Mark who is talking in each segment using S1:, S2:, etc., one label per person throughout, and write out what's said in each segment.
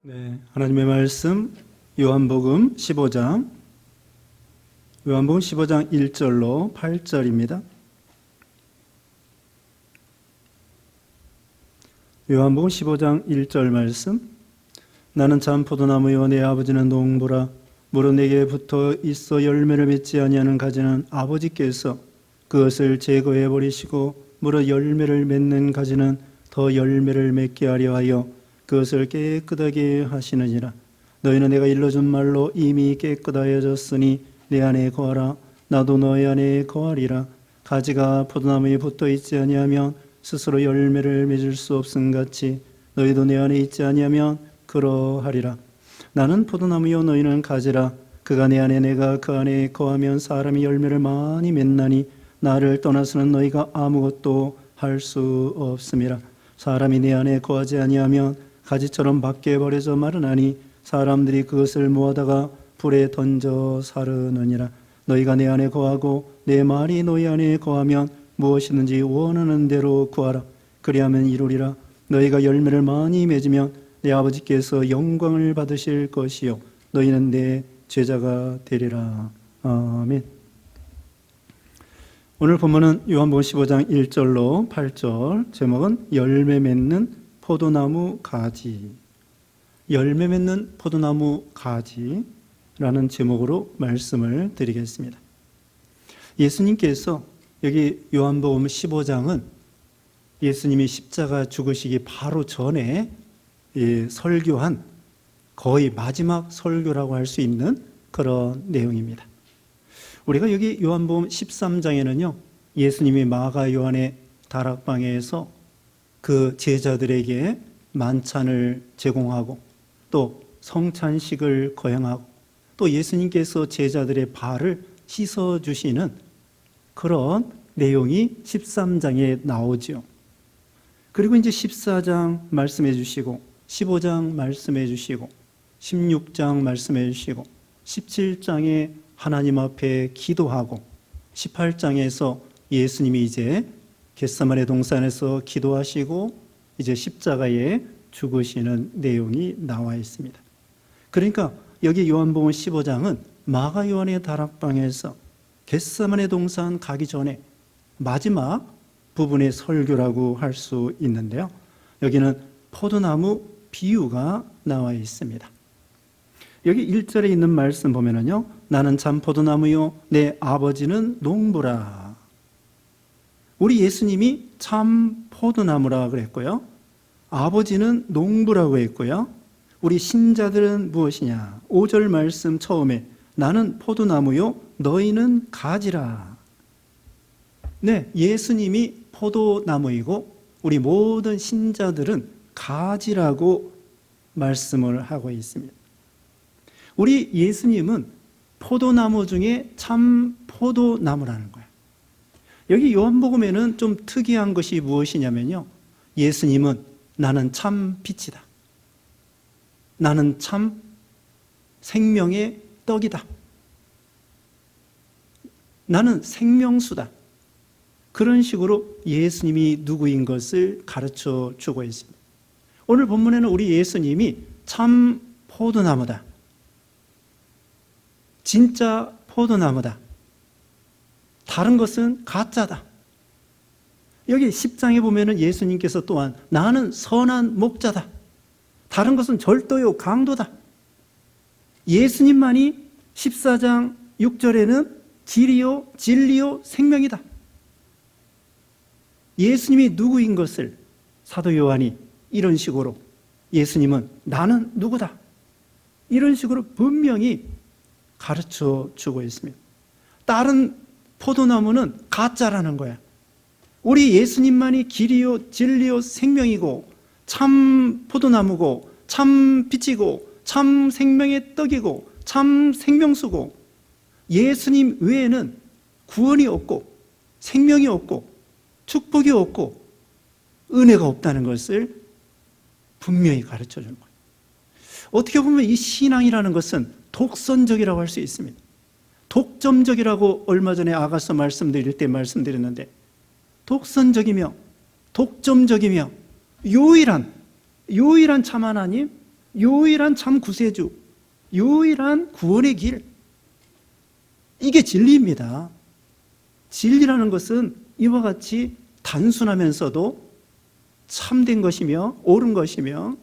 S1: 네, 하나님의 말씀 요한복음 15장 1절로 8절입니다. 요한복음 15장 1절 말씀. 나는 참 포도나무요 내 아버지는 농부라. 무릇 내게 붙어 있어 열매를 맺지 아니하는 가지는 아버지께서 그것을 제거해 버리시고 무릇 열매를 맺는 가지는 더 열매를 맺게 하려 하여 그것을 깨끗하게 하시느니라. 너희는 내가 일러준 말로 이미 깨끗하여졌으니 내 안에 거하라. 나도 너희 안에 거하리라. 가지가 포도나무에 붙어 있지 아니하면 스스로 열매를 맺을 수 없음 같이 너희도 내 안에 있지 아니하면 그러하리라. 나는 포도나무요 너희는 가지라. 그가 내 안에 내가 그 안에 거하면 사람이 열매를 많이 맺나니 나를 떠나서는 너희가 아무것도 할 수 없음이라. 사람이 내 안에 거하지 아니하면 가지처럼 밖에 버려져 마르나니 사람들이 그것을 모아다가 불에 던져 사르느니라. 너희가 내 안에 거하고 내 말이 너희 안에 거하면 무엇이든지 원하는 대로 구하라. 그리하면 이루리라. 너희가 열매를 많이 맺으면 내 아버지께서 영광을 받으실 것이요 너희는 내 제자가 되리라. 아멘. 오늘 본문은 요한복음 15장 1절로 8절, 제목은 열매 맺는 포도나무 가지. 열매 맺는 포도나무 가지라는 제목으로 말씀을 드리겠습니다. 예수님께서 여기 요한복음 15장은 예수님이 십자가 죽으시기 바로 전에 설교한 거의 마지막 설교라고 할 수 있는 그런 내용입니다. 우리가 여기 요한복음 13장에는요, 예수님이 마가 요한의 다락방에서 그 제자들에게 만찬을 제공하고 또 성찬식을 거행하고 또 예수님께서 제자들의 발을 씻어주시는 그런 내용이 13장에 나오죠. 그리고 이제 14장 말씀해 주시고 15장 말씀해 주시고 16장 말씀해 주시고 17장에 하나님 앞에 기도하고 18장에서 예수님이 이제 겟세마네 동산에서 기도하시고 이제 십자가에 죽으시는 내용이 나와 있습니다. 그러니까 여기 요한복음 15장은 마가 요한의 다락방에서 겟세마네 동산 가기 전에 마지막 부분의 설교라고 할 수 있는데요. 여기는 포도나무 비유가 나와 있습니다. 여기 1절에 있는 말씀 보면은요, 나는 참 포도나무요 내 아버지는 농부라. 우리 예수님이 참 포도나무라 그랬고요, 아버지는 농부라고 했고요. 우리 신자들은 무엇이냐? 5절 말씀 처음에 나는 포도나무요 너희는 가지라. 네, 예수님이 포도나무이고 우리 모든 신자들은 가지라고 말씀을 하고 있습니다. 우리 예수님은 포도나무 중에 참 포도나무라는 거예요. 여기 요한복음에는 좀 특이한 것이 무엇이냐면요, 예수님은 나는 참 빛이다. 나는 참 생명의 떡이다. 나는 생명수다. 그런 식으로 예수님이 누구인 것을 가르쳐 주고 있습니다. 오늘 본문에는 우리 예수님이 참 포도나무다. 진짜 포도나무다. 다른 것은 가짜다. 여기 10장에 보면은 예수님께서 또한 나는 선한 목자다. 다른 것은 절도요 강도다. 예수님만이 14장 6절에는 길이요 진리요 생명이다. 예수님이 누구인 것을 사도 요한이 이런 식으로, 예수님은 나는 누구다, 이런 식으로 분명히 가르쳐 주고 있습니다. 다른 포도나무는 가짜라는 거야. 우리 예수님만이 길이요 진리요 생명이고 참 포도나무고 참 빛이고 참 생명의 떡이고 참 생명수고, 예수님 외에는 구원이 없고 생명이 없고 축복이 없고 은혜가 없다는 것을 분명히 가르쳐 주는 거예요. 어떻게 보면 이 신앙이라는 것은 독선적이라고 할 수 있습니다. 독점적이라고 얼마 전에 아가서 말씀드릴 때 말씀드렸는데, 독선적이며 독점적이며 유일한 참 하나님, 유일한 참 구세주, 유일한 구원의 길, 이게 진리입니다. 진리라는 것은 이와 같이 단순하면서도 참된 것이며 옳은 것이며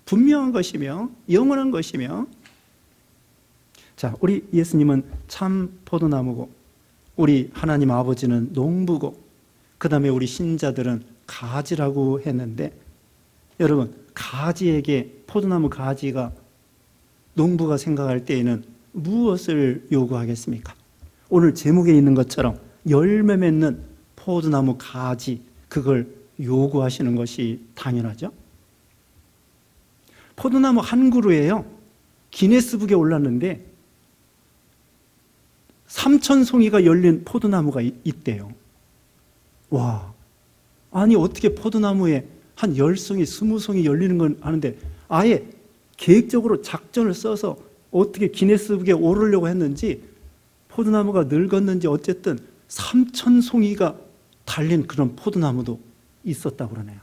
S1: 분명한 것이며 영원한 것이며, 자, 우리 예수님은 참 포도나무고 우리 하나님 아버지는 농부고 그 다음에 우리 신자들은 가지라고 했는데, 여러분, 가지에게, 포도나무 가지가 농부가 생각할 때에는 무엇을 요구하겠습니까? 오늘 제목에 있는 것처럼 열매 맺는 포도나무 가지, 그걸 요구하시는 것이 당연하죠. 포도나무 한 그루에요, 기네스북에 올랐는데 3,000송이가 열린 포도나무가 있대요. 와, 아니 어떻게 포도나무에 한 10송이, 20송이 열리는 건 아는데 아예 계획적으로 작전을 써서 어떻게 기네스북에 오르려고 했는지, 포도나무가 늙었는지 어쨌든 3,000송이가 달린 그런 포도나무도 있었다고 그러네요.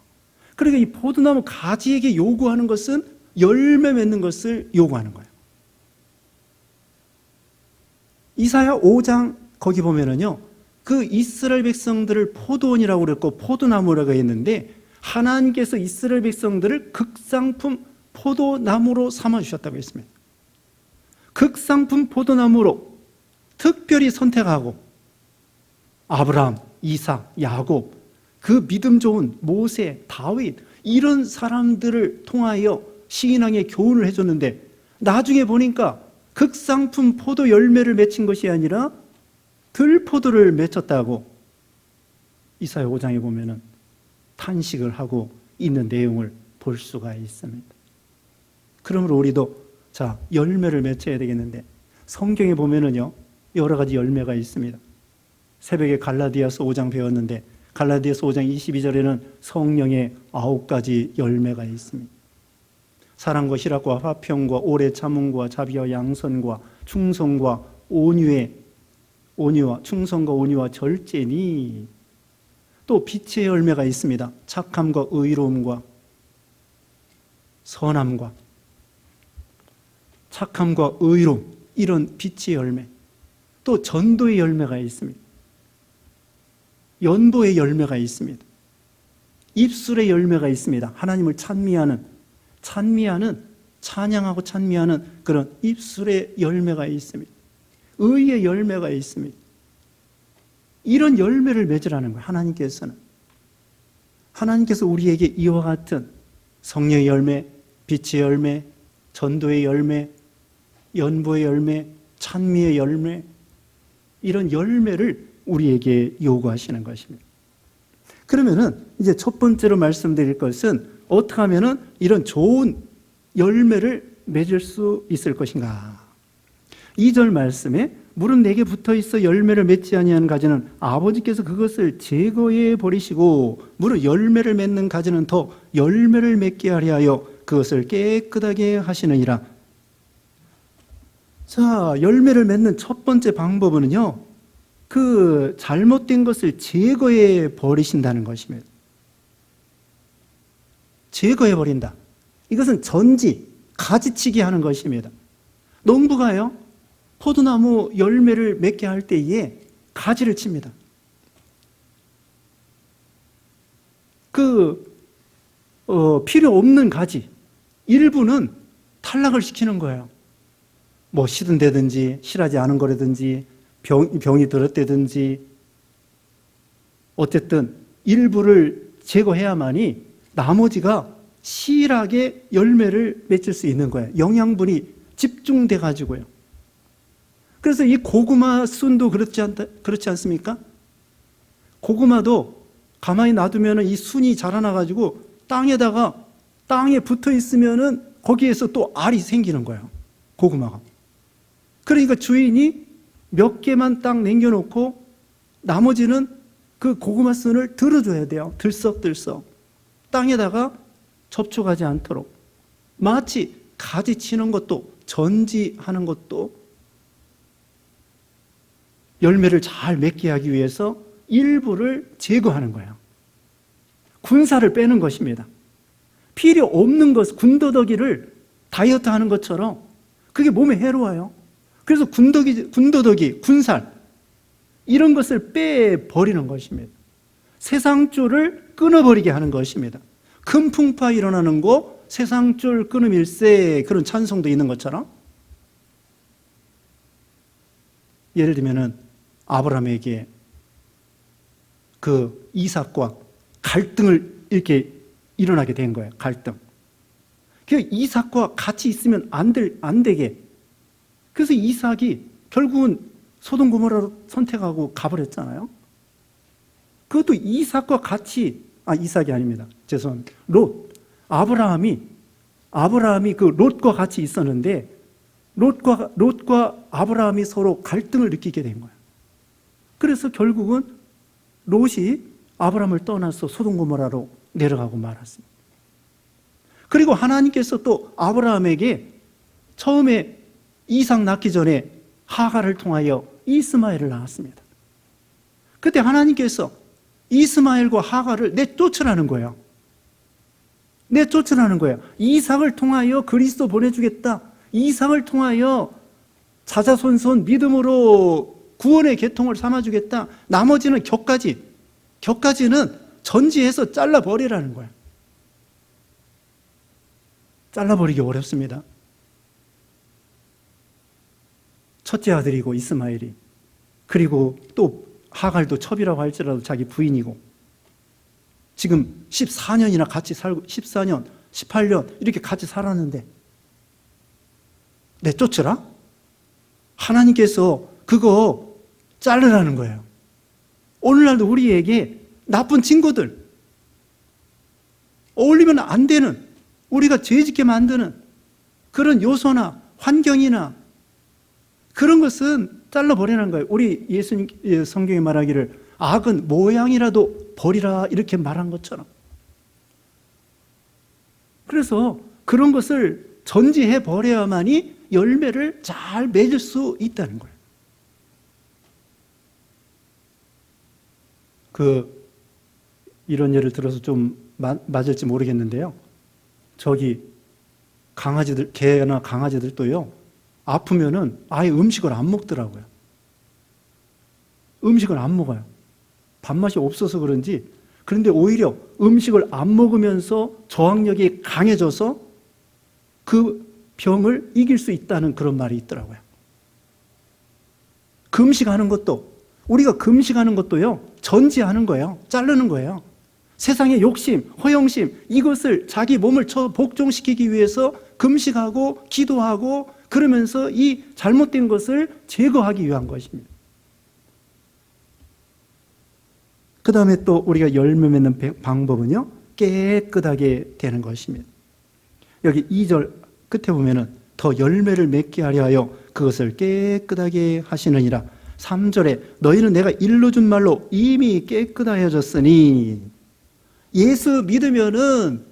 S1: 그러니까 이 포도나무 가지에게 요구하는 것은 열매 맺는 것을 요구하는 거예요. 이사야 5장 거기 보면은요, 그 이스라엘 백성들을 포도원이라고 그랬고 포도나무라고 했는데, 하나님께서 이스라엘 백성들을 극상품 포도나무로 삼아주셨다고 했습니다. 극상품 포도나무로 특별히 선택하고 아브라함, 이삭, 야곱, 그 믿음 좋은 모세, 다윗, 이런 사람들을 통하여 시인왕의 교훈을 해줬는데, 나중에 보니까 극상품 포도 열매를 맺힌 것이 아니라 들포도를 맺혔다고 이사야 5장에 보면은 탄식을 하고 있는 내용을 볼 수가 있습니다. 그러므로 우리도 자, 열매를 맺어야 되겠는데, 성경에 보면은요, 여러 가지 열매가 있습니다. 새벽에 갈라디아서 5장 배웠는데, 갈라디아서 5장 22절에는 성령의 9가지 열매가 있습니다. 사랑과 희락과 화평과 오래 참음과 자비와 양선과 충성과 온유와 충성과 온유와 절제니, 또 빛의 열매가 있습니다. 착함과 의로움과 선함과 착함과 의로움, 이런 빛의 열매. 또 전도의 열매가 있습니다. 연보의 열매가 있습니다. 입술의 열매가 있습니다. 하나님을 찬양하고 찬미하는 그런 입술의 열매가 있습니다. 의의 열매가 있습니다. 이런 열매를 맺으라는 거예요. 하나님께서 우리에게 이와 같은 성령의 열매, 빛의 열매, 전도의 열매, 연보의 열매, 찬미의 열매, 이런 열매를 우리에게 요구하시는 것입니다. 그러면은 이제 첫 번째로 말씀드릴 것은 어떻게 하면은 이런 좋은 열매를 맺을 수 있을 것인가? 2절 말씀에 물은 내게 붙어 있어 열매를 맺지 아니하는 가지는 아버지께서 그것을 제거해 버리시고, 무릇 열매를 맺는 가지는 더 열매를 맺게 하려 하여 그것을 깨끗하게 하시느니라. 자, 열매를 맺는 첫 번째 방법은요, 그 잘못된 것을 제거해 버리신다는 것입니다. 제거해 버린다. 이것은 전지, 가지치기 하는 것입니다. 농부가요, 포도나무 열매를 맺게 할 때에 가지를 칩니다. 필요 없는 가지 일부는 탈락을 시키는 거예요. 뭐 시든다든지 실하지 않은 거라든지 병이 들었다든지, 어쨌든 일부를 제거해야만이 나머지가 실하게 열매를 맺을 수 있는 거예요. 영양분이 집중돼 가지고요. 그래서 이 고구마 순도 그렇지 않습니까? 고구마도 가만히 놔두면 이 순이 자라나 가지고 땅에 붙어 있으면은 거기에서 또 알이 생기는 거예요. 고구마가. 그러니까 주인이 몇 개만 딱 남겨놓고 나머지는 그 고구마 순을 들어줘야 돼요. 들썩들썩. 땅에다가 접촉하지 않도록. 마치 가지 치는 것도, 전지하는 것도 열매를 잘 맺게 하기 위해서 일부를 제거하는 거예요. 군사를 빼는 것입니다. 필요 없는 것, 군더더기를 다이어트 하는 것처럼 그게 몸에 해로워요. 그래서 군더더기, 군살 이런 것을 빼버리는 것입니다. 세상줄을 끊어버리게 하는 것입니다. 큰 풍파 일어나는 곳 세상줄 끊음일세, 그런 찬송도 있는 것처럼, 예를 들면은 아브라함에게 그 이삭과 갈등을 이렇게 일어나게 된 거예요. 갈등. 그 이삭과 같이 있으면 안 되게. 그래서 이삭이 결국은 소돔 고모라로 선택하고 가버렸잖아요. 그것도 이삭과 같이, 이삭이 아닙니다. 죄송합니다. 롯. 아브라함이 그 롯과 같이 있었는데 롯과 아브라함이 서로 갈등을 느끼게 된 거예요. 그래서 결국은 롯이 아브라함을 떠나서 소돔 고모라로 내려가고 말았습니다. 그리고 하나님께서 또 아브라함에게 처음에 이삭 낳기 전에 하갈을 통하여 이스마엘을 낳았습니다. 그때 하나님께서 이스마엘과 하갈을 내쫓으라는 거예요. 내쫓으라는 거예요. 이삭을 통하여 그리스도 보내주겠다. 이삭을 통하여 자자손손 믿음으로 구원의 계통을 삼아주겠다. 나머지는 격가지는 전지해서 잘라버리라는 거예요. 잘라버리기 어렵습니다. 첫째 아들이고 이스마엘이, 그리고 또 하갈도 첩이라고 할지라도 자기 부인이고, 지금 14년이나 같이 살고, 14년, 18년 이렇게 같이 살았는데 내쫓으라? 하나님께서 그거 자르라는 거예요. 오늘날도 우리에게 나쁜 친구들, 어울리면 안 되는, 우리가 죄짓게 만드는 그런 요소나 환경이나 그런 것은 잘라버리라는 거예요. 우리 예수님 성경에 말하기를 악은 모양이라도 버리라 이렇게 말한 것처럼. 그래서 그런 것을 전지해 버려야만이 열매를 잘 맺을 수 있다는 거예요. 이런 예를 들어서 좀 맞을지 모르겠는데요. 저기 강아지들, 개나 강아지들도요, 아프면은 아예 음식을 안 먹더라고요. 음식을 안 먹어요. 밥맛이 없어서 그런지. 그런데 오히려 음식을 안 먹으면서 저항력이 강해져서 그 병을 이길 수 있다는 그런 말이 있더라고요. 금식하는 것도, 우리가 금식하는 것도요, 전지하는 거예요. 자르는 거예요. 세상의 욕심, 허영심, 이것을 자기 몸을 복종시키기 위해서 금식하고 기도하고 그러면서 이 잘못된 것을 제거하기 위한 것입니다. 그 다음에 또 우리가 열매 맺는 방법은요, 깨끗하게 되는 것입니다. 여기 2절 끝에 보면은 더 열매를 맺게 하려 하여 그것을 깨끗하게 하시느니라. 3절에 너희는 내가 일러준 말로 이미 깨끗하여졌으니, 예수 믿으면은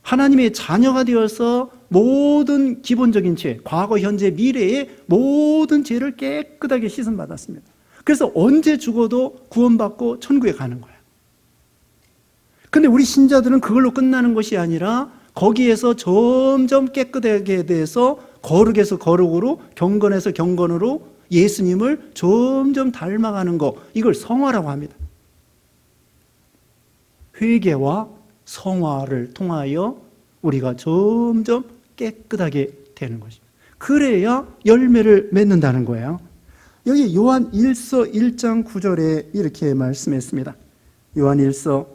S1: 하나님의 자녀가 되어서 모든 기본적인 죄, 과거, 현재, 미래의 모든 죄를 깨끗하게 씻음받았습니다. 그래서 언제 죽어도 구원받고 천국에 가는 거예요. 근데 우리 신자들은 그걸로 끝나는 것이 아니라 거기에서 점점 깨끗하게 돼서 거룩에서 거룩으로, 경건에서 경건으로 예수님을 점점 닮아가는 것, 이걸 성화라고 합니다. 회개와 성화를 통하여 우리가 점점 깨끗하게 되는 것입니다. 그래야 열매를 맺는다는 거예요. 여기 요한 1서 1장 9절에 이렇게 말씀했습니다. 요한 1서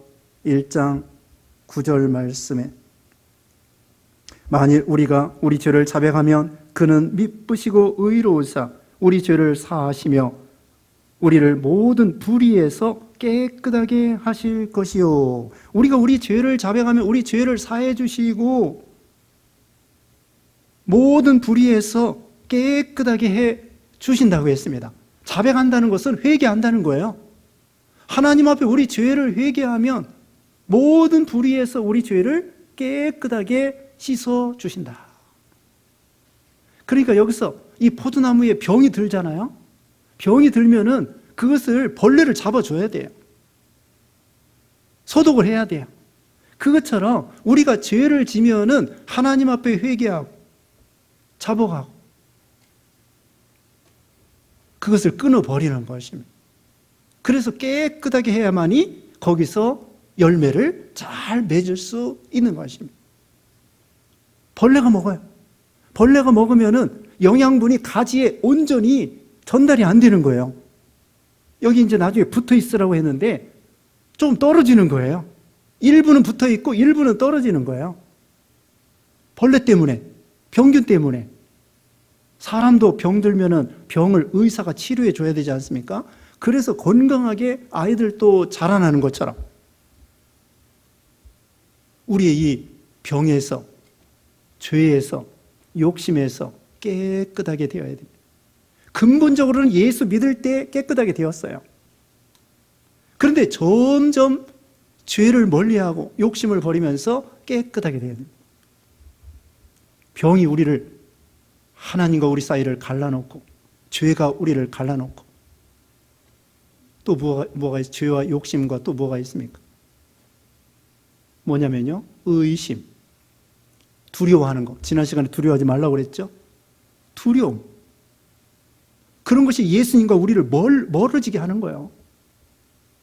S1: 1장 9절 말씀에 만일 우리가 우리 죄를 자백하면 그는 미쁘시고 의로우사 우리 죄를 사하시며 우리를 모든 불의에서 깨끗하게 하실 것이요. 우리가 우리 죄를 자백하면 우리 죄를 사해 주시고 모든 불의에서 깨끗하게 해 주신다고 했습니다. 자백한다는 것은 회개한다는 거예요. 하나님 앞에 우리 죄를 회개하면 모든 불의에서 우리 죄를 깨끗하게 씻어 주신다. 그러니까 여기서 이 포도나무에 병이 들잖아요. 병이 들면은 그것을 벌레를 잡아줘야 돼요. 소독을 해야 돼요. 그것처럼 우리가 죄를 지면은 하나님 앞에 회개하고 잡아가고 그것을 끊어버리는 것입니다. 그래서 깨끗하게 해야만이 거기서 열매를 잘 맺을 수 있는 것입니다. 벌레가 먹어요. 벌레가 먹으면은 영양분이 가지에 온전히 전달이 안 되는 거예요. 여기 이제 나중에 붙어 있으라고 했는데 좀 떨어지는 거예요. 일부는 붙어 있고 일부는 떨어지는 거예요. 벌레 때문에, 병균 때문에. 사람도 병들면은 병을 의사가 치료해 줘야 되지 않습니까? 그래서 건강하게 아이들도 자라나는 것처럼 우리의 이 병에서, 죄에서, 욕심에서 깨끗하게 되어야 됩니다. 근본적으로는 예수 믿을 때 깨끗하게 되었어요. 그런데 점점 죄를 멀리하고 욕심을 버리면서 깨끗하게 되어야 됩니다. 병이 우리를, 하나님과 우리 사이를 갈라놓고 죄가 우리를 갈라놓고 또 뭐가 있어요? 죄와 욕심과 또 뭐가 있습니까? 뭐냐면요, 의심, 두려워하는 거. 지난 시간에 두려워하지 말라고 그랬죠? 두려움. 그런 것이 예수님과 우리를 멀어지게 하는 거예요.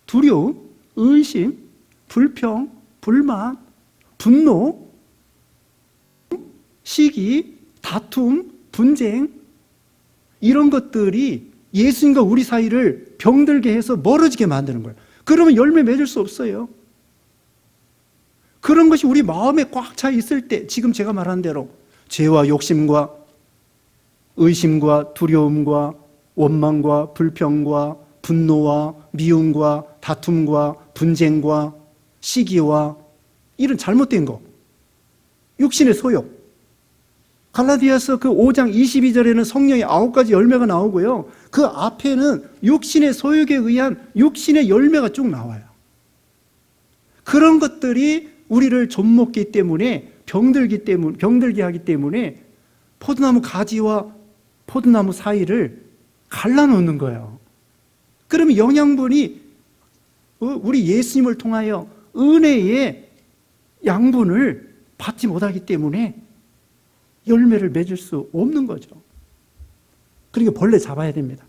S1: 두려움, 의심, 불평, 불만, 분노, 시기, 다툼, 분쟁, 이런 것들이 예수님과 우리 사이를 병들게 해서 멀어지게 만드는 거예요. 그러면 열매 맺을 수 없어요. 그런 것이 우리 마음에 꽉 차 있을 때, 지금 제가 말한 대로 죄와 욕심과 의심과 두려움과 원망과 불평과 분노와 미움과 다툼과 분쟁과 시기와 이런 잘못된 거, 육신의 소욕. 갈라디아서 그 5장 22절에는 성령의 9가지 열매가 나오고요, 그 앞에는 육신의 소욕에 의한 육신의 열매가 쭉 나와요. 그런 것들이 우리를 좀먹기 때문에, 병들게 하기 때문에 포도나무 가지와 포도나무 사이를 갈라놓는 거예요. 그러면 영양분이 우리 예수님을 통하여 은혜의 양분을 받지 못하기 때문에 열매를 맺을 수 없는 거죠. 그러니까 벌레 잡아야 됩니다.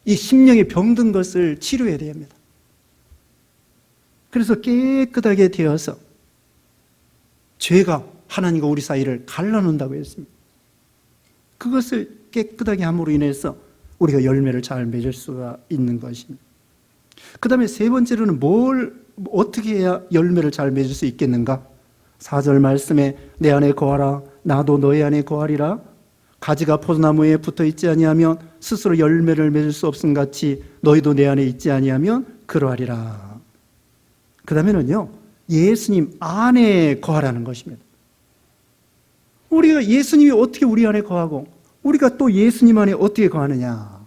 S1: 이 심령에 병든 것을 치료해야 됩니다. 그래서 깨끗하게 되어서 죄가 하나님과 우리 사이를 갈라놓는다고 했습니다. 그것을 깨끗하게 함으로 인해서 우리가 열매를 잘 맺을 수가 있는 것입니다. 그 다음에 세 번째로는 어떻게 해야 열매를 잘 맺을 수 있겠는가? 4절 말씀에 내 안에 거하라 나도 너희 안에 거하리라. 가지가 포도나무에 붙어 있지 아니하면 스스로 열매를 맺을 수 없음 같이 너희도 내 안에 있지 아니하면 그러하리라. 그 다음에는요, 예수님 안에 거하라는 것입니다. 우리가 예수님이 어떻게 우리 안에 거하고 우리가 또 예수님 안에 어떻게 거하느냐?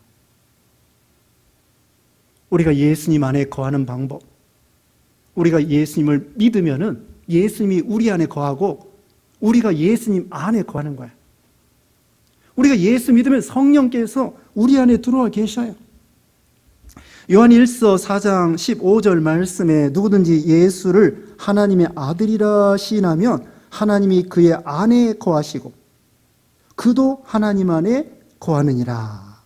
S1: 우리가 예수님 안에 거하는 방법, 우리가 예수님을 믿으면은 예수님이 우리 안에 거하고 우리가 예수님 안에 거하는 거야. 우리가 예수 믿으면 성령께서 우리 안에 들어와 계셔요. 요한 1서 4장 15절 말씀에 누구든지 예수를 하나님의 아들이라 시인하면 하나님이 그의 안에 거하시고 그도 하나님 안에 거하느니라.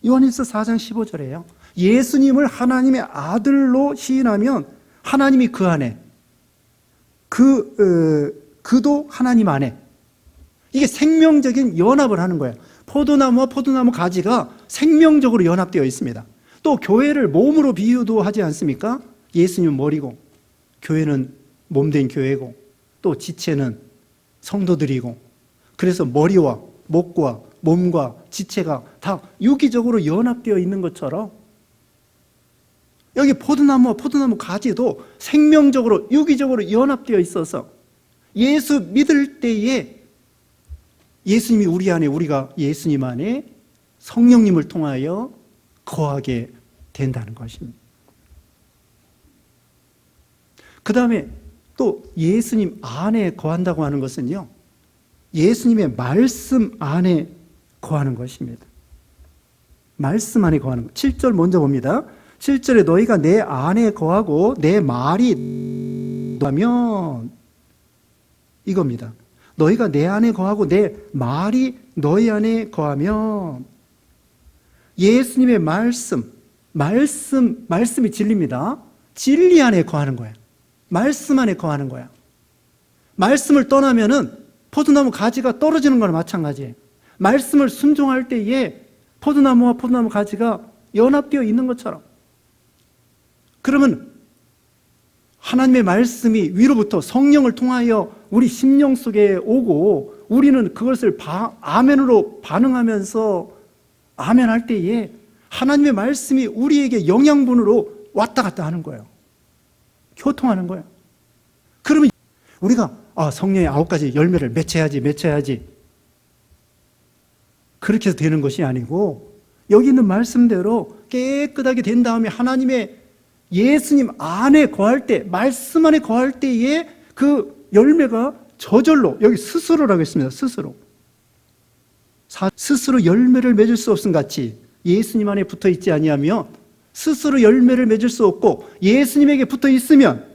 S1: 요한 1서 4장 15절이에요. 예수님을 하나님의 아들로 시인하면 하나님이 그 안에, 그도 하나님 안에. 이게 생명적인 연합을 하는 거예요. 포도나무와 포도나무 가지가 생명적으로 연합되어 있습니다. 또 교회를 몸으로 비유도 하지 않습니까? 예수님은 머리고 교회는 몸된 교회고 또 지체는 성도들이고, 그래서 머리와 목과 몸과 지체가 다 유기적으로 연합되어 있는 것처럼 여기 포도나무와 포도나무 가지도 생명적으로 유기적으로 연합되어 있어서 예수 믿을 때에 예수님이 우리 안에, 우리가 예수님 안에 성령님을 통하여 거하게 된다는 것입니다. 그 다음에 또 예수님 안에 거한다고 하는 것은요, 예수님의 말씀 안에 거하는 것입니다. 말씀 안에 거하는 것. 7절 먼저 봅니다. 7절에 너희가 내 안에 거하고 내 말이 하면 이겁니다. 너희가 내 안에 거하고 내 말이 너희 안에 거하면 예수님의 말씀이 진리입니다. 진리 안에 거하는 거야. 말씀 안에 거하는 거야. 말씀을 떠나면은 포도나무 가지가 떨어지는 거나 마찬가지예요. 말씀을 순종할 때에 포도나무와 포도나무 가지가 연합되어 있는 것처럼. 그러면 하나님의 말씀이 위로부터 성령을 통하여 우리 심령 속에 오고 우리는 그것을 아멘으로 반응하면서 아멘할 때에 하나님의 말씀이 우리에게 영양분으로 왔다 갔다 하는 거예요. 교통하는 거예요. 그러면 우리가 성령의 9가지 열매를 맺혀야지 그렇게 해서 되는 것이 아니고 여기 있는 말씀대로 깨끗하게 된 다음에 하나님의 예수님 안에 거할 때, 말씀 안에 거할 때에 그 열매가 저절로, 여기 스스로라고 했습니다. 스스로 열매를 맺을 수 없음 같이 예수님 안에 붙어 있지 아니하며 스스로 열매를 맺을 수 없고 예수님에게 붙어 있으면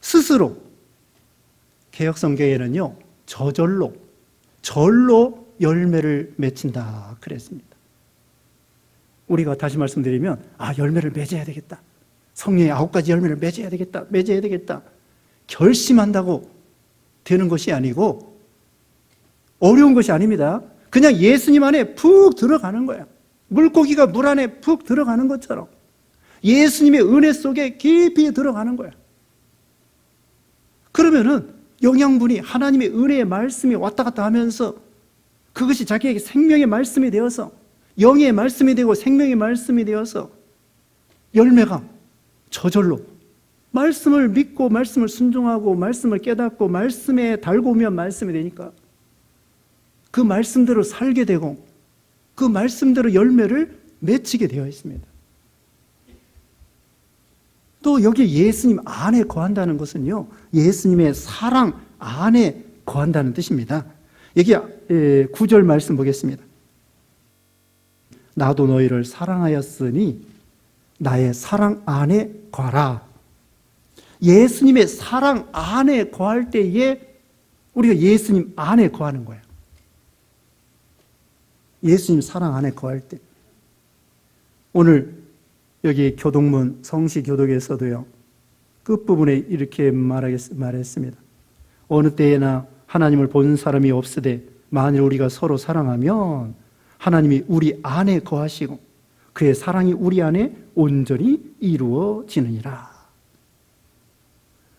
S1: 스스로, 개역성경에는요 절로 열매를 맺힌다 그랬습니다. 우리가 다시 말씀드리면 열매를 맺어야 되겠다, 성령의 9가지 열매를 맺어야 되겠다 결심한다고 되는 것이 아니고 어려운 것이 아닙니다. 그냥 예수님 안에 푹 들어가는 거야. 물고기가 물 안에 푹 들어가는 것처럼 예수님의 은혜 속에 깊이 들어가는 거야. 그러면은 영양분이 하나님의 은혜의 말씀이 왔다 갔다 하면서 그것이 자기에게 생명의 말씀이 되어서 영의 말씀이 되고 생명의 말씀이 되어서 열매가 저절로 말씀을 믿고 말씀을 순종하고 말씀을 깨닫고 말씀에 달고 오면 말씀이 되니까 그 말씀대로 살게 되고 그 말씀대로 열매를 맺히게 되어 있습니다. 또 여기 예수님 안에 거한다는 것은요, 예수님의 사랑 안에 거한다는 뜻입니다. 여기 9절 말씀 보겠습니다. 나도 너희를 사랑하였으니 나의 사랑 안에 거하라. 예수님의 사랑 안에 거할 때에 우리가 예수님 안에 거하는 거예요. 예수님 사랑 안에 거할 때. 오늘 여기 교동문 성시교독에서도요, 끝부분에 이렇게 말했습니다. 어느 때에나 하나님을 본 사람이 없으되 만일 우리가 서로 사랑하면 하나님이 우리 안에 거하시고 그의 사랑이 우리 안에 온전히 이루어지느니라.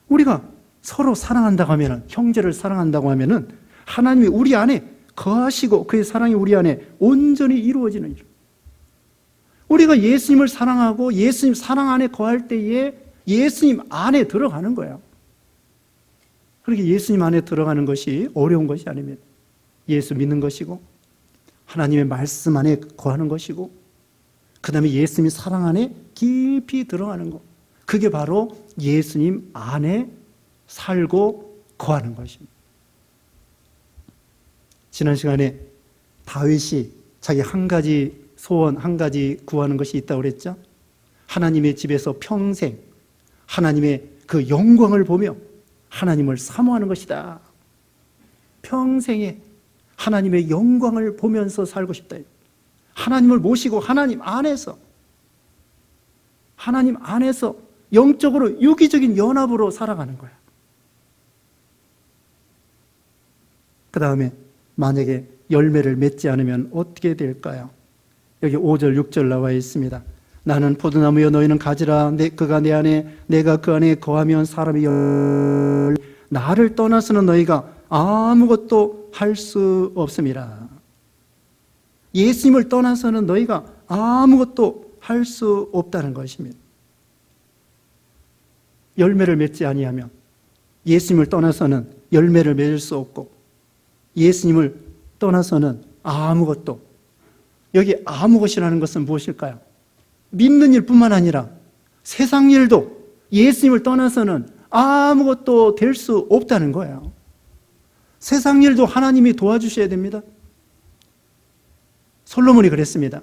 S1: 우리가 서로 사랑한다고 하면, 형제를 사랑한다고 하면 하나님이 우리 안에 거하시고 그의 사랑이 우리 안에 온전히 이루어지느니라. 우리가 예수님을 사랑하고 예수님 사랑 안에 거할 때에 예수님 안에 들어가는 거예요. 그렇게 예수님 안에 들어가는 것이 어려운 것이 아닙니다. 예수 믿는 것이고 하나님의 말씀 안에 거하는 것이고 그 다음에 예수님 사랑 안에 깊이 들어가는 것, 그게 바로 예수님 안에 살고 거하는 것입니다. 지난 시간에 다윗이 자기 한 가지 소원, 한 가지 구하는 것이 있다고 그랬죠. 하나님의 집에서 평생 하나님의 그 영광을 보며 하나님을 사모하는 것이다. 평생에 하나님의 영광을 보면서 살고 싶다. 하나님을 모시고 하나님 안에서 영적으로 유기적인 연합으로 살아가는 거야. 그 다음에 만약에 열매를 맺지 않으면 어떻게 될까요? 여기 5절, 6절 나와 있습니다. 나는 포도나무여 너희는 가지라. 그가 내 안에 내가 그 안에 거하면 사람이 나를 떠나서는 너희가 아무것도 할 수 없음이라. 예수님을 떠나서는 너희가 아무것도 할 수 없다는 것입니다. 열매를 맺지 아니하면 예수님을 떠나서는 열매를 맺을 수 없고 예수님을 떠나서는 아무것도, 여기 아무것이라는 것은 무엇일까요? 믿는 일뿐만 아니라 세상 일도 예수님을 떠나서는 아무것도 될 수 없다는 거예요. 세상 일도 하나님이 도와주셔야 됩니다. 솔로몬이 그랬습니다.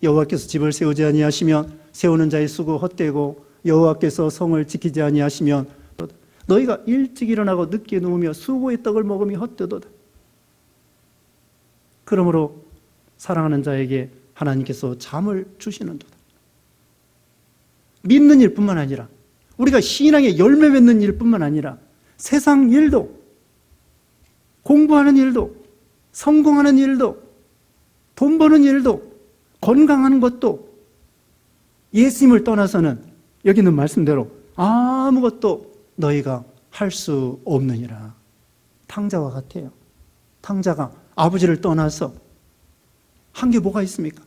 S1: 여호와께서 집을 세우지 아니하시면 세우는 자의 수고 헛되고 여호와께서 성을 지키지 아니하시면 너희가 일찍 일어나고 늦게 누우며 수고의 떡을 먹음이 헛되도다. 그러므로 사랑하는 자에게 하나님께서 잠을 주시는도다. 믿는 일뿐만 아니라 우리가 신앙의 열매 맺는 일뿐만 아니라 세상 일도, 공부하는 일도, 성공하는 일도, 돈 버는 일도, 건강하는 것도 예수님을 떠나서는 여기 있는 말씀대로 아무것도 너희가 할 수 없느니라. 탕자와 같아요. 탕자가 아버지를 떠나서 한 게 뭐가 있습니까?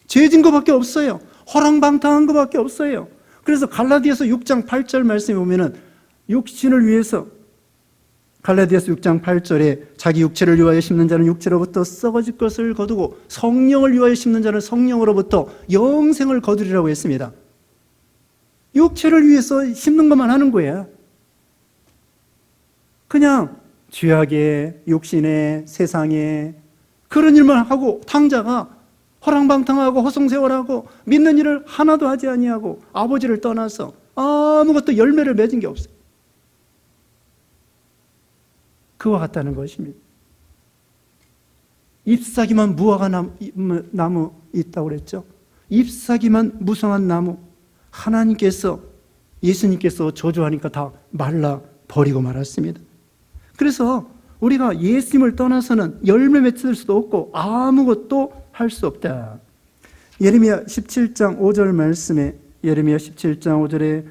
S1: 죄진 것밖에 없어요. 허랑방탕한 것밖에 없어요. 그래서 갈라디아서 6장 8절 말씀에 보면은 육신을 위해서 갈라디아서 6장 8절에 자기 육체를 위하여 심는 자는 육체로부터 썩어질 것을 거두고 성령을 위하여 심는 자는 성령으로부터 영생을 거두리라고 했습니다. 육체를 위해서 심는 것만 하는 거예요. 그냥 죄악에, 육신에, 세상에 그런 일만 하고 탕자가 허랑방탕하고 허송세월하고 믿는 일을 하나도 하지 아니하고 아버지를 떠나서 아무것도 열매를 맺은 게 없어요. 그와 같다는 것입니다. 잎사귀만 무화과 나무 있다고 그랬죠. 잎사귀만 무성한 나무, 하나님께서, 예수님께서 저주하니까 다 말라 버리고 말았습니다. 그래서 우리가 예수님을 떠나서는 열매 맺을 수도 없고 아무것도 할 수 없다. 예레미야 17장 5절 말씀에, 예레미야 17장 5절에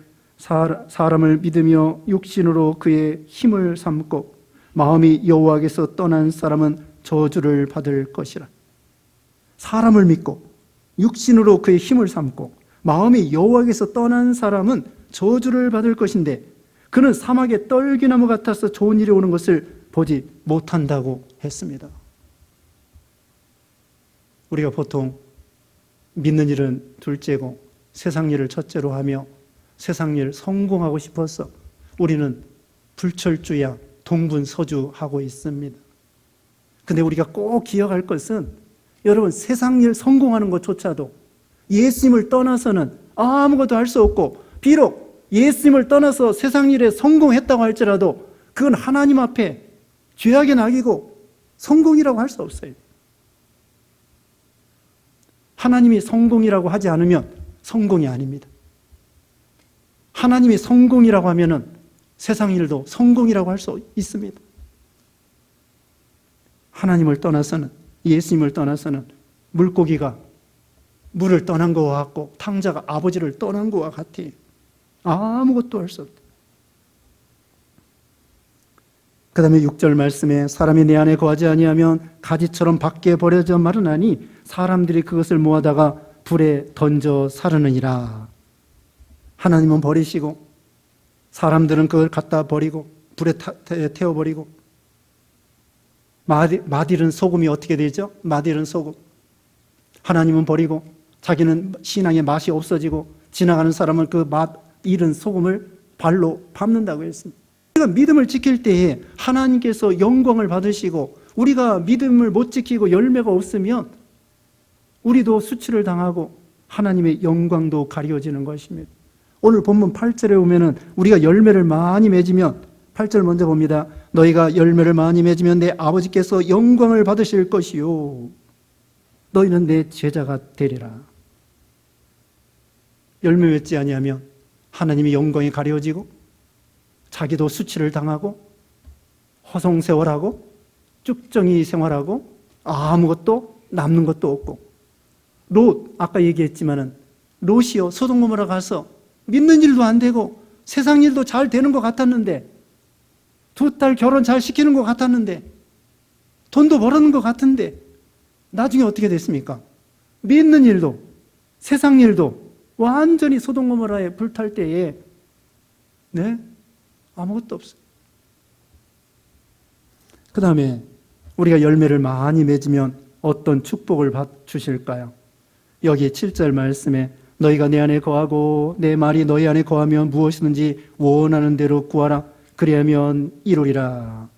S1: 사람을 믿으며 육신으로 그의 힘을 삼고 마음이 여호와께서 떠난 사람은 저주를 받을 것이라. 사람을 믿고 육신으로 그의 힘을 삼고 마음이 여호와께서 떠난 사람은 저주를 받을 것인데 그는 사막의 떨기나무 같아서 좋은 일이 오는 것을 보지 못한다고 했습니다. 우리가 보통 믿는 일은 둘째고 세상 일을 첫째로 하며 세상 일 성공하고 싶어서 우리는 불철주야 동분서주하고 있습니다. 근데 우리가 꼭 기억할 것은 여러분, 세상 일 성공하는 것조차도 예수님을 떠나서는 아무것도 할 수 없고, 비록 예수님을 떠나서 세상 일에 성공했다고 할지라도 그건 하나님 앞에 죄악의 낙이고 성공이라고 할 수 없어요. 하나님이 성공이라고 하지 않으면 성공이 아닙니다. 하나님이 성공이라고 하면은 세상 일도 성공이라고 할 수 있습니다. 하나님을 떠나서는, 예수님을 떠나서는 물고기가 물을 떠난 것과 같고 탕자가 아버지를 떠난 것과 같아요. 아무것도 할 수 없다. 그 다음에 6절 말씀에 사람이 내 안에 거하지 아니하면 가지처럼 밖에 버려져 마르나니 사람들이 그것을 모아다가 불에 던져 사르느니라. 하나님은 버리시고 사람들은 그걸 갖다 버리고 불에 태워버리고, 마딜은 소금이 어떻게 되죠? 마딜은 소금. 하나님은 버리고 자기는 신앙의 맛이 없어지고 지나가는 사람은 그 잃은 소금을 발로 밟는다고 했습니다. 우리가 믿음을 지킬 때에 하나님께서 영광을 받으시고 우리가 믿음을 못 지키고 열매가 없으면 우리도 수치를 당하고 하나님의 영광도 가려지는 것입니다. 오늘 본문 8절에 보면은 우리가 열매를 많이 맺으면, 8절 먼저 봅니다. 너희가 열매를 많이 맺으면 내 아버지께서 영광을 받으실 것이요 너희는 내 제자가 되리라. 열매 맺지 아니하면 하나님의 영광이 가려지고 자기도 수치를 당하고 허송세월하고 쭉정이 생활하고 아무것도 남는 것도 없고, 롯, 아까 얘기했지만은 롯이요 소돔고모라 가서 믿는 일도 안 되고 세상 일도 잘 되는 것 같았는데, 두 딸 결혼 잘 시키는 것 같았는데, 돈도 벌었는 것 같은데 나중에 어떻게 됐습니까? 믿는 일도 세상 일도 완전히 소돔고모라에 불탈 때에 아무것도 없어요. 그 다음에 우리가 열매를 많이 맺으면 어떤 축복을 주실까요? 여기 7절 말씀에 너희가 내 안에 거하고 내 말이 너희 안에 거하면 무엇이든지 원하는 대로 구하라. 그리하면 이루리라.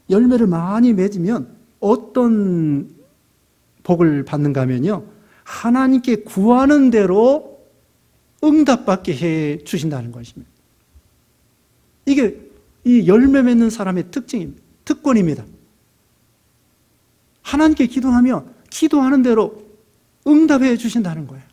S1: 열매를 많이 맺으면 어떤 복을 받는가 하면요, 하나님께 구하는 대로 응답받게 해 주신다는 것입니다. 이게 이 열매 맺는 사람의 특징입니다. 특권입니다. 하나님께 기도하면 기도하는 대로 응답해 주신다는 거예요.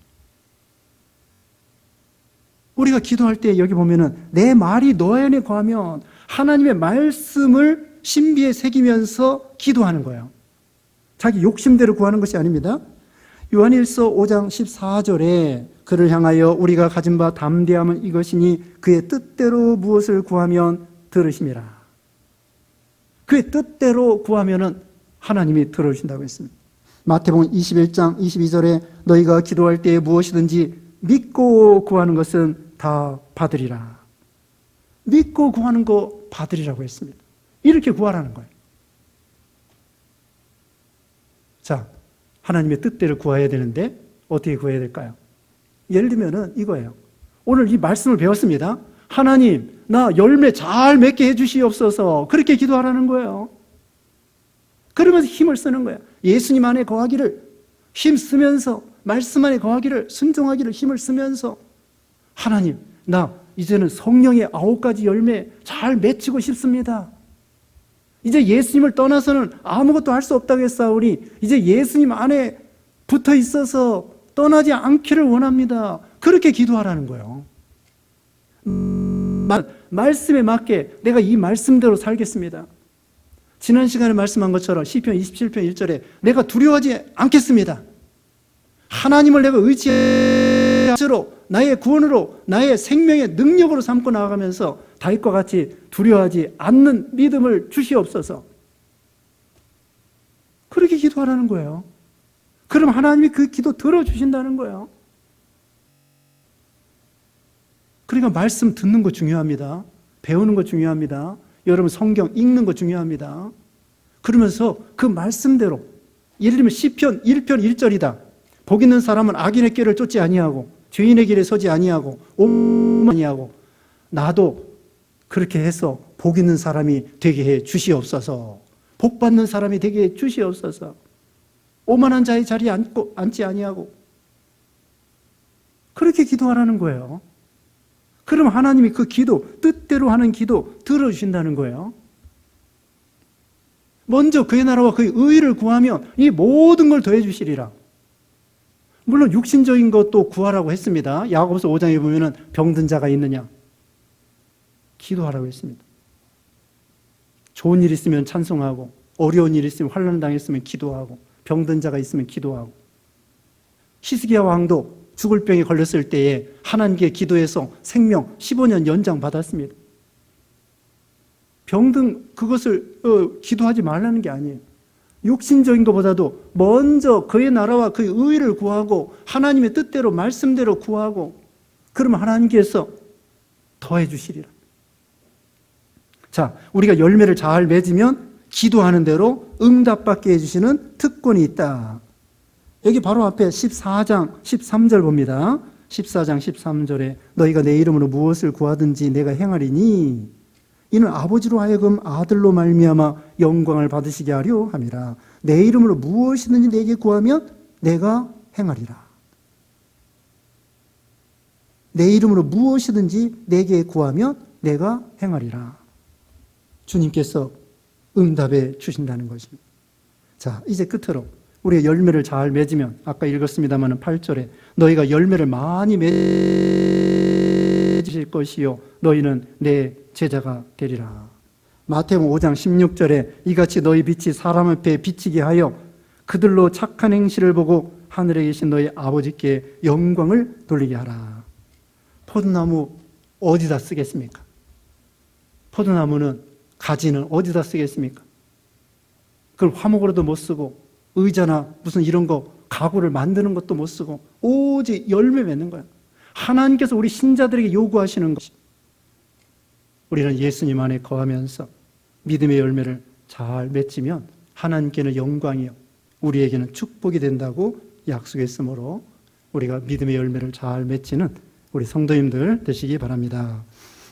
S1: 우리가 기도할 때 여기 보면은 내 말이 너희 안에 거하면 하나님의 말씀을 신비에 새기면서 기도하는 거예요. 자기 욕심대로 구하는 것이 아닙니다. 요한일서 5장 14절에 그를 향하여 우리가 가진 바 담대함은 이것이니 그의 뜻대로 무엇을 구하면 들으심이라. 그의 뜻대로 구하면은 하나님이 들어주신다고 했습니다. 마태복음 21장 22절에 너희가 기도할 때에 무엇이든지 믿고 구하는 것은 다 받으리라. 믿고 구하는 거 받으리라고 했습니다. 이렇게 구하라는 거예요. 자, 하나님의 뜻대로 구해야 되는데 어떻게 구해야 될까요? 예를 들면은 이거예요. 오늘 이 말씀을 배웠습니다. 하나님, 나 열매 잘 맺게 해주시옵소서. 그렇게 기도하라는 거예요. 그러면서 힘을 쓰는 거예요. 예수님 안에 거하기를 힘쓰면서, 말씀 안에 거하기를, 순종하기를 힘을 쓰면서, 하나님, 나 이제는 성령의 9가지 열매 잘 맺히고 싶습니다. 이제 예수님을 떠나서는 아무것도 할 수 없다고 했사오니 이제 예수님 안에 붙어 있어서 떠나지 않기를 원합니다. 그렇게 기도하라는 거예요. 말씀에 맞게 내가 이 말씀대로 살겠습니다. 지난 시간에 말씀한 것처럼 시편 27편 1절에 내가 두려워하지 않겠습니다. 하나님을 내가 의지로 나의 구원으로 나의 생명의 능력으로 삼고 나아가면서 다윗과 같이 두려워하지 않는 믿음을 주시옵소서. 그렇게 기도하라는 거예요. 그럼 하나님이 그 기도 들어주신다는 거예요. 그러니까 말씀 듣는 거 중요합니다. 배우는 거 중요합니다. 여러분 성경 읽는 거 중요합니다. 그러면서 그 말씀대로, 예를 들면 시편 1편 1절이다. 복 있는 사람은 악인의 길을 쫓지 아니하고 죄인의 길에 서지 아니하고 오만 아니하고 나도 그렇게 해서 복 있는 사람이 되게 해 주시옵소서. 복 받는 사람이 되게 해 주시옵소서. 오만한 자의 자리에 앉지 아니하고 그렇게 기도하라는 거예요. 그럼 하나님이 그 기도, 뜻대로 하는 기도 들어주신다는 거예요. 먼저 그의 나라와 그의 의의를 구하면 이 모든 걸 더해 주시리라. 물론 육신적인 것도 구하라고 했습니다. 야고보서 5장에 보면은 병든 자가 있느냐 기도하라고 했습니다. 좋은 일 있으면 찬송하고 어려운 일 있으면 환난 당했으면 기도하고 병든 자가 있으면 기도하고 히스기야 왕도 죽을 병에 걸렸을 때에 하나님께 기도해서 생명 15년 연장 받았습니다. 병든 그것을 기도하지 말라는 게 아니에요. 육신적인 것보다도 먼저 그의 나라와 그의 의의를 구하고 하나님의 뜻대로 말씀대로 구하고 그러면 하나님께서 더해 주시리라. 자, 우리가 열매를 잘 맺으면 기도하는 대로 응답받게 해주시는 특권이 있다. 여기 바로 앞에 14장 13절 봅니다. 14장 13절에 너희가 내 이름으로 무엇을 구하든지 내가 행하리니 이는 아버지로 하여금 아들로 말미암아 영광을 받으시게 하려 함이라. 내 이름으로 무엇이든지 내게 구하면 내가 행하리라. 내 이름으로 무엇이든지 내게 구하면 내가 행하리라. 주님께서 응답해 주신다는 것입니다. 자, 이제 끝으로 우리가 열매를 잘 맺으면 아까 읽었습니다만 8절에 너희가 열매를 많이 맺으실 것이요 너희는 내 제자가 되리라. 마태복음 5장 16절에 이같이 너희 빛이 사람 앞에 비치게 하여 그들로 착한 행실을 보고 하늘에 계신 너희 아버지께 영광을 돌리게 하라. 포도나무 어디다 쓰겠습니까? 포도나무는 가지는 어디다 쓰겠습니까? 그걸 화목으로도 못 쓰고 의자나 무슨 이런 거 가구를 만드는 것도 못 쓰고 오직 열매 맺는 거예요. 하나님께서 우리 신자들에게 요구하시는 것이 우리는 예수님 안에 거하면서 믿음의 열매를 잘 맺으면 하나님께는 영광이요 우리에게는 축복이 된다고 약속했으므로 우리가 믿음의 열매를 잘 맺지는 우리 성도님들 되시기 바랍니다.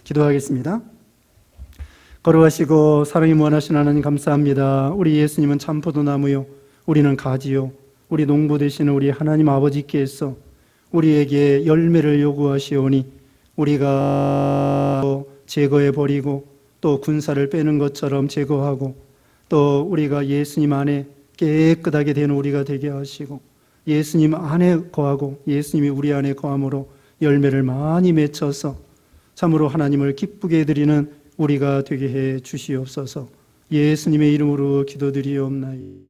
S1: 기도하겠습니다. 거룩하시고 사랑이 무한하신 하나님 감사합니다. 우리 예수님은 참 포도나무요 우리는 가지요 우리 농부 되시는 우리 하나님 아버지께서 우리에게 열매를 요구하시오니 우리가 제거해 버리고 또 군사를 빼는 것처럼 제거하고 또 우리가 예수님 안에 깨끗하게 되는 우리가 되게 하시고 예수님 안에 거하고 예수님이 우리 안에 거함으로 열매를 많이 맺혀서 참으로 하나님을 기쁘게 해드리는 우리가 되게 해 주시옵소서. 예수님의 이름으로 기도드리옵나이다.